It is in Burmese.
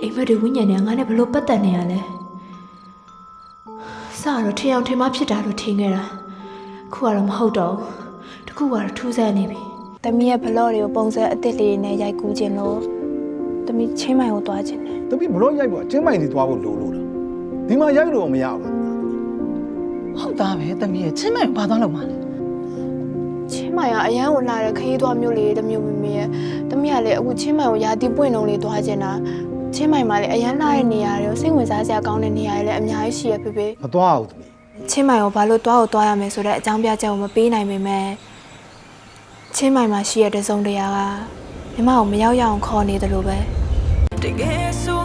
အိမ်မက်တွေဝိညာဉ်နဲ့ငါနဲ့ဘလို့ပတ်သက်နေရလဲစတော့ထင်အောင်ထင်မှဖြစ်တာလို့ထင်ခဲ့တာခုကတော့မဟုတ်တော့ဘူးတခုကတော့ထူးဆန်းနေပြီ။သမီးရဲ့ဘလော့တွေကိုပုံစံအစ်စ်လေးနဲ့ရိုက်ကူးခြင်းလို့သမီးချင်းမိုင်ကိုသွားခြင်းတယ်။သမီးဘလို့ရိုက်ဖို့ချင်းမိုင်တွေသွားဖို့လိုလို့လား။ဒီမှာရိုက်လို့မရဘူး။ဟုတ်သားပဲသမီးရဲ့ချင်းမိုင်ဘာသွားလို့မလဲ။ချင်းမိုင်ကအရန်ကိုလာတဲ့ခရီးသွားမျိုးလေးတစ်မျိုးမမေရဲ့။သမီးကလည်းအခုချင်းမိုင်ကိုရာတီပွင့်လုံးလေးသွားခြင်းတာချင်းမိုင်မှာလည်းအရန်လာတဲ့နေရာတွေစိတ်ဝင်စားစရာကောင်းတဲ့နေရာတွေလည်းအများကြီးရှိရဖေဖေ။မသွားဘူးသမီး။ချင်းမိုင်ကိုဘာလို့သွားရမယ်ဆိုတဲ့အကြောင်းပြချက်ကိုမပေးနိုင်ပေမဲ့ချင်းမိုင်မှာရှိရတဲ့စုံတရားကညီမကိုမရောက်ရအောင်ခေါ်နေတယ်လို့ပဲတကယ်ဆို